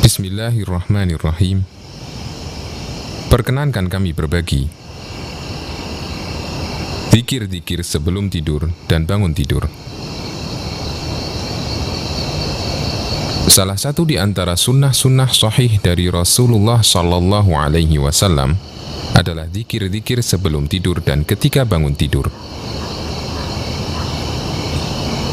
Bismillahirrahmanirrahim. Perkenankan kami berbagi zikir-zikir sebelum tidur dan bangun tidur. Salah satu di antara sunnah-sunnah sahih dari Rasulullah Sallallahu Alaihi Wasallam adalah zikir-zikir sebelum tidur dan ketika bangun tidur.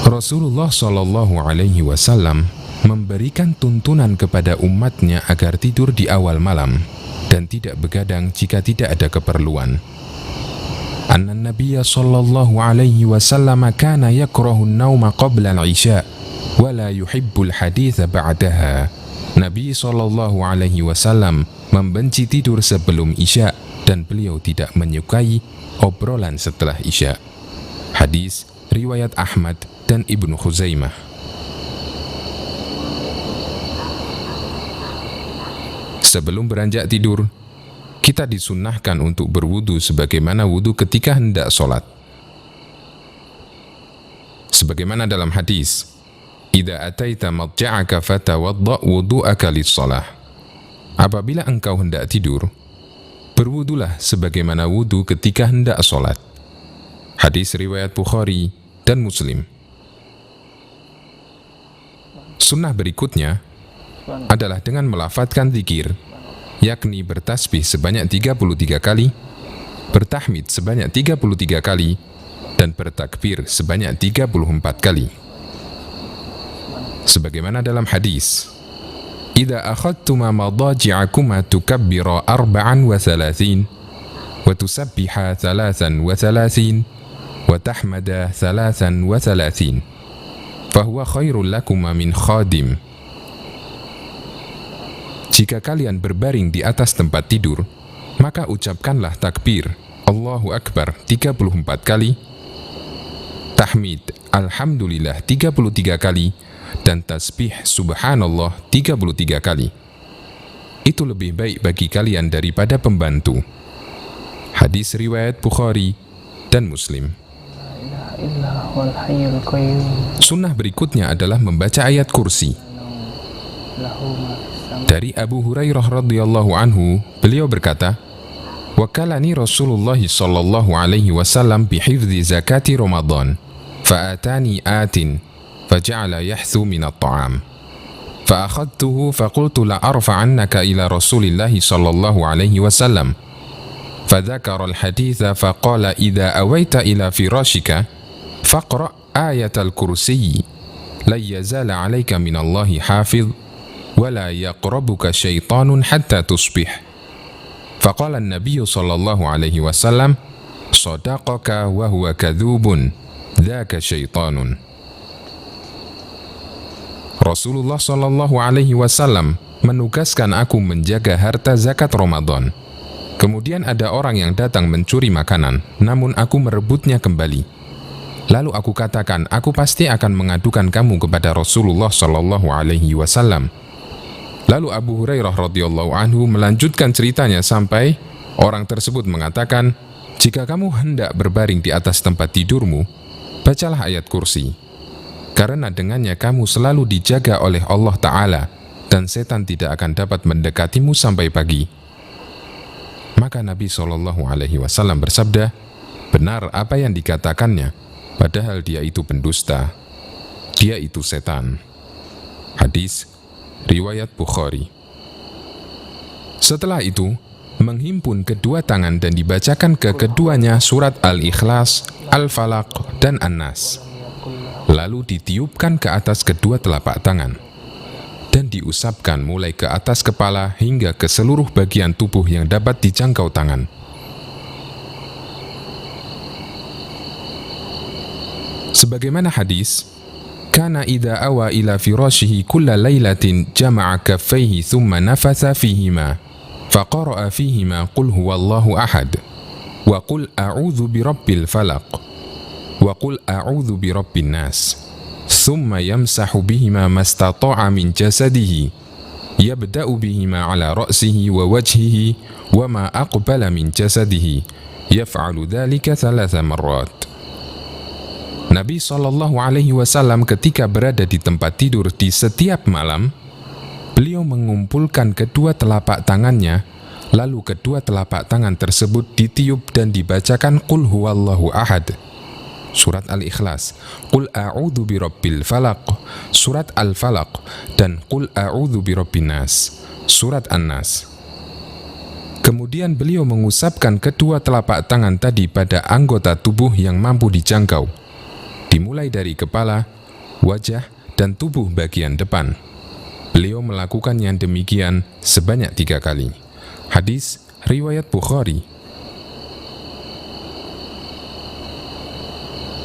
Rasulullah Sallallahu Alaihi Wasallam memberikan tuntunan kepada umatnya agar tidur di awal malam dan tidak begadang jika tidak ada keperluan. Anna Nabiyya sallallahu alaihi wasallam kana yakrahu an-nauma qabla al-isya wa la yuhibbul haditha ba'daha. Nabi sallallahu alaihi wasallam membenci tidur sebelum isya dan beliau tidak menyukai obrolan setelah isya. Hadis riwayat Ahmad dan Ibnu Khuzaimah. Sebelum beranjak tidur, kita disunnahkan untuk berwudu sebagaimana wudu ketika hendak sholat. Sebagaimana dalam hadis, "Idza ataita madja'aka fatawadda' wudu'aka lis-shalah." Apabila engkau hendak tidur, berwudulah sebagaimana wudu ketika hendak sholat. Hadis riwayat Bukhari dan Muslim. Sunnah berikutnya adalah dengan melafadzkan zikir, yakni bertasbih sebanyak 33 kali, bertahmid sebanyak 33 kali, dan bertakbir sebanyak 34 kali. Sebagaimana dalam hadis, "Idza akhadtuma madaji'akuma tukabbira 34 wa tusabbiha 33 wa tahmada 33 fahuwa khairul lakuma min khadim." Jika kalian berbaring di atas tempat tidur, maka ucapkanlah takbir Allahu Akbar 34 kali, tahmid Alhamdulillah 33 kali, dan tasbih Subhanallah 33 kali. Itu lebih baik bagi kalian daripada pembantu. Hadis riwayat Bukhari dan Muslim. Sunnah berikutnya adalah membaca ayat kursi. Dari Abu Hurairah radhiyallahu anhu, beliau berkata, "Wakalani Rasulullah sallallahu alaihi wasallam bihifdzi zakati Ramadan, fa'atani atin, faja'ala yahthu min at-ta'am. Fa'akhadtuhu faqultu la arfa'annaka ila Rasulillah sallallahu alaihi wasallam. Fadzakara al-haditha faqala idza awaita ila firashika faqra ayatal kursiy, la yazala 'alaika min Allahi hafidh ولا يقربك شيطان حتى تصبح. فقال النبي صلى الله عليه وسلم صدقك وهو كذوب ذاك شيطان. Rasulullah Shallallahu Alaihi Wasallam menugaskan aku menjaga harta zakat Ramadan. Kemudian ada orang yang datang mencuri makanan, namun aku merebutnya kembali. Lalu aku katakan, aku pasti akan mengadukan kamu kepada Rasulullah Shallallahu Alaihi Wasallam. Lalu Abu Hurairah radhiyallahu anhu melanjutkan ceritanya sampai orang tersebut mengatakan, jika kamu hendak berbaring di atas tempat tidurmu, bacalah ayat kursi. Karena dengannya kamu selalu dijaga oleh Allah Ta'ala dan setan tidak akan dapat mendekatimu sampai pagi. Maka Nabi SAW bersabda, benar apa yang dikatakannya, padahal dia itu pendusta. Dia itu setan. Hadis riwayat Bukhari. Setelah itu, menghimpun kedua tangan dan dibacakan ke keduanya surat Al-Ikhlas, Al-Falaq, dan An-Nas. Lalu ditiupkan ke atas kedua telapak tangan dan diusapkan mulai ke atas kepala hingga ke seluruh bagian tubuh yang dapat dijangkau tangan. Sebagaimana hadis, kana idza awa ila firashihi kulla lailatin jama'a kaffaihi thumma nafatha fihima faqara'a fihima qul huwallahu ahad wa qul a'udzu birabbil falaq wa qul a'udzu birabbin nas thumma yamsahu bihima mastata'a min jasadihi yabda'u bihima ala ra'sihi wa wajhihi wa ma aqbala min jasadihi yaf'alu dhalika 3 marrat. Nabi SAW ketika berada di tempat tidur di setiap malam Beliau mengumpulkan kedua telapak tangannya, lalu kedua telapak tangan tersebut ditiup dan dibacakan Qul huwallahu ahad, surat Al-Ikhlas, Qul a'udzu birabbil falaq, surat Al-Falaq, dan Qul a'udzu birabbin nas, surat An-Nas. Kemudian beliau mengusapkan kedua telapak tangan tadi pada anggota tubuh yang mampu dijangkau, dimulai dari kepala, wajah, dan tubuh bagian depan. Beliau melakukan yang demikian sebanyak 3 kali. Hadis riwayat Bukhari.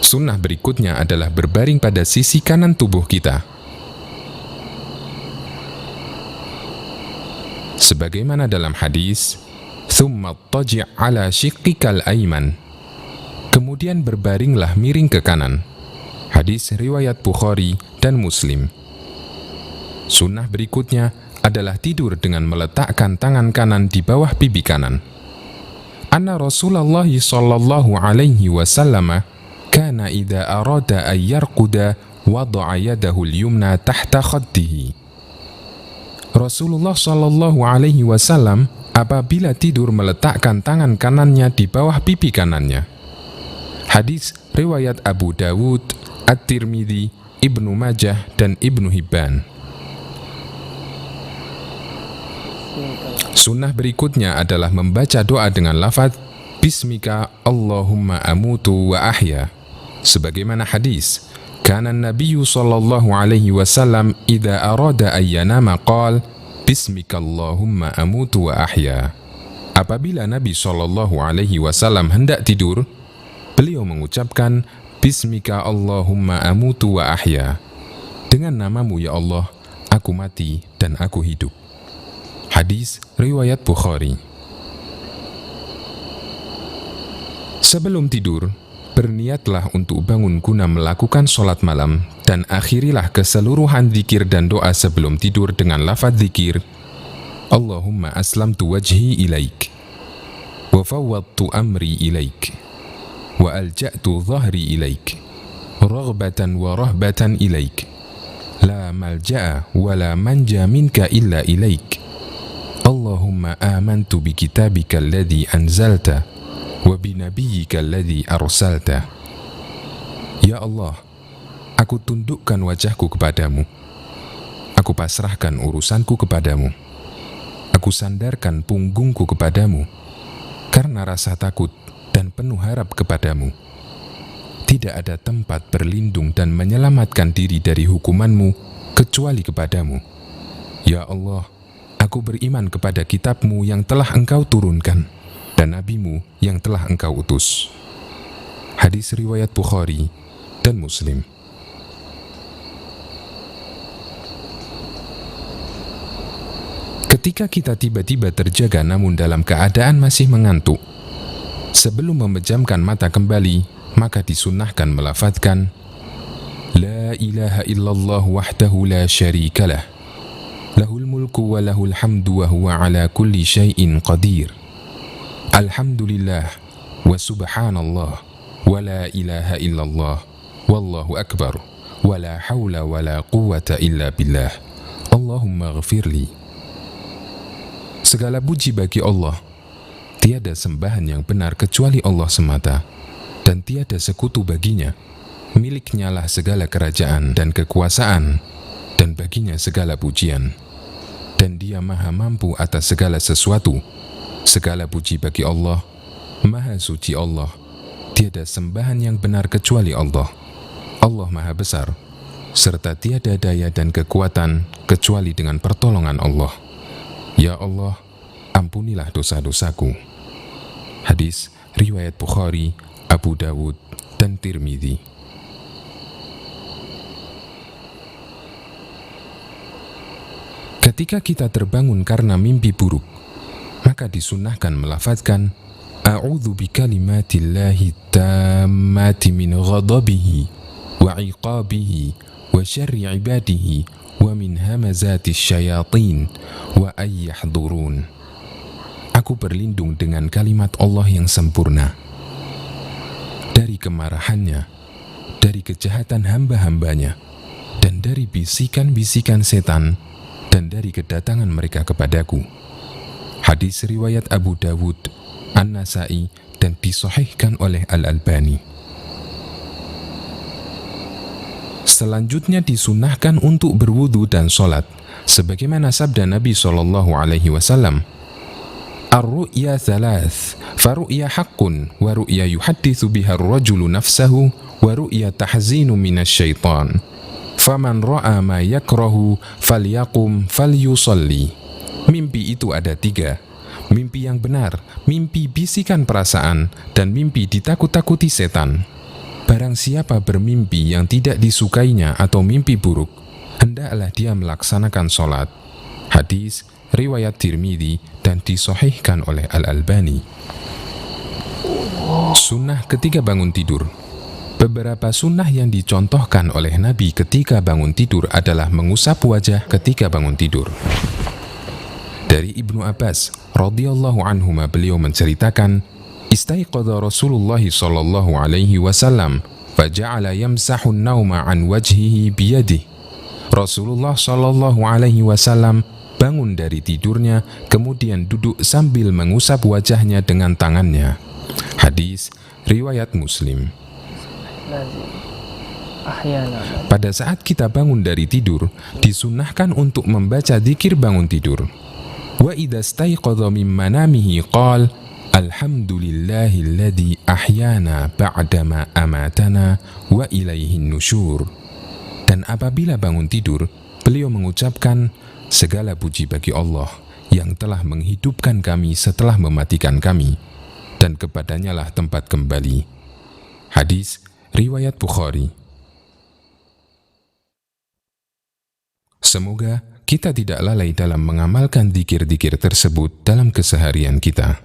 Sunnah berikutnya adalah berbaring pada sisi kanan tubuh kita. Sebagaimana dalam hadis, "Tsumma taji' ala shiqqikal ayman." Kemudian berbaringlah miring ke kanan. Hadis riwayat Bukhari dan Muslim. Sunnah berikutnya adalah tidur dengan meletakkan tangan kanan di bawah pipi kanan. Anna Rasulullah sallallahu alaihi wasallam kana idza arada an yarquda wada'a yadahu al-yumna tahta khaddihi. Rasulullah sallallahu alaihi wasallam apabila tidur meletakkan tangan kanannya di bawah pipi kanannya. Hadis riwayat Abu Dawud, At-Tirmidzi, Ibnu Majah, dan Ibnu Hibban. Sunnah berikutnya adalah membaca doa dengan lafaz Bismika Allahumma amutu wa ahya. Sebagaimana hadis, kana Nabiyyu sallallahu alaihi wasallam idza arada an yanama qala Bismika Allahumma amutu wa ahya. Apabila Nabi sallallahu alaihi wasallam hendak tidur, beliau mengucapkan Bismika Allahumma amutu wa ahya. Dengan namamu ya Allah, aku mati dan aku hidup. Hadis riwayat Bukhari. Sebelum tidur, berniatlah untuk bangun guna melakukan sholat malam dan akhirilah keseluruhan zikir dan doa sebelum tidur dengan lafaz zikir Allahumma aslamtu wajhi ilaik wa fawwadtu amri ilaik wa alja'tu dhahri ilaik raghbatan wa rahbatan ilaik la malja'a wa la manja minka illa ilaik Allahumma amantu bi kitabika alladhi anzalta wa bi nabiyyika alladhi arsalta. Ya Allah, aku tundukkan wajahku kepadamu. Aku pasrahkan urusanku kepadamu. Aku sandarkan punggungku kepadamu karena rasa takut dan penuh harap kepadamu. Tidak ada tempat berlindung dan menyelamatkan diri dari hukumanmu kecuali kepadamu. Ya Allah, aku beriman kepada kitabmu yang telah engkau turunkan dan nabimu yang telah engkau utus. Hadis riwayat Bukhari dan Muslim. Ketika kita tiba-tiba terjaga namun dalam keadaan masih mengantuk, sebelum memejamkan mata kembali, maka disunnahkan melafadzkan La ilaha illallah wahdahu la syarikalah lahul mulku wa lahul hamdu wa huwa ala kulli syai'in qadir. Alhamdulillah wa subhanallah wa la ilaha illallah wallahu akbar wa la hawla wa la quwwata illa billah. Allahumma ghafirli. Segala puji bagi Allah. Tiada sembahan yang benar kecuali Allah semata, dan tiada sekutu baginya. Miliknya lah segala kerajaan dan kekuasaan, dan baginya segala pujian. Dan Dia maha mampu atas segala sesuatu. Segala puji bagi Allah, maha suci Allah. Tiada sembahan yang benar kecuali Allah. Allah maha besar, serta tiada daya dan kekuatan kecuali dengan pertolongan Allah. Ya Allah, ampunilah dosa-dosaku. Hadis riwayat Bukhari, Abu Dawud, dan Tirmidzi. Ketika kita terbangun karena mimpi buruk, maka disunnahkan melafadzkan A'udzu bikalimatillahi tammati min ghadabihi wa iqabihi wa syarri ibadihi wa min hamazati syayatin wa ayyahdurun. Aku berlindung dengan kalimat Allah yang sempurna dari kemarahannya, dari kejahatan hamba-hambanya, dan dari bisikan-bisikan setan, dan dan dari kedatangan mereka kepadaku. Hadis riwayat Abu Dawud, An-Nasai, dan disahihkan oleh Al-Albani. Selanjutnya disunahkan untuk berwudu dan sholat, sebagaimana sabda Nabi SAW, Ar-ru'ya thalath, faru'ya haqqun, wa ru'ya yuhaddithu biha ar-rajulu nafsahu, wa ru'ya tahzinu minasyaitan. Faman ra'a ma yakrahu, falyaqum falyusalli. Mimpi itu ada 3. Mimpi yang benar, mimpi bisikan perasaan, dan mimpi ditakut-takuti setan. Barang siapa bermimpi yang tidak disukainya atau mimpi buruk, hendaklah dia melaksanakan sholat. Hadis riwayat Tirmidzi dan disahihkan oleh Al-Albani. Sunnah ketika bangun tidur. Beberapa sunnah yang dicontohkan oleh Nabi ketika bangun tidur adalah mengusap wajah ketika bangun tidur. Dari Ibnu Abbas radhiyallahu anhuma, beliau menceritakan, istaiqadha Rasulullah sallallahu alaihi wasallam faja'ala yamsahu an-nauma an wajhihi biyadihi. Rasulullah sallallahu alaihi wasallam bangun dari tidurnya, kemudian duduk sambil mengusap wajahnya dengan tangannya. Hadis riwayat Muslim. Pada saat kita bangun dari tidur, disunnahkan untuk membaca dzikir bangun tidur. Wa idza staiqadha min manamihi qala alhamdulillahilladzi ahyana ba'dama amatana wa ilaihin nusyur. Dan apabila bangun tidur, beliau mengucapkan, segala puji bagi Allah yang telah menghidupkan kami setelah mematikan kami, dan kepadanya lah tempat kembali. Hadis riwayat Bukhari. Semoga kita tidak lalai dalam mengamalkan dzikir-dzikir tersebut dalam keseharian kita.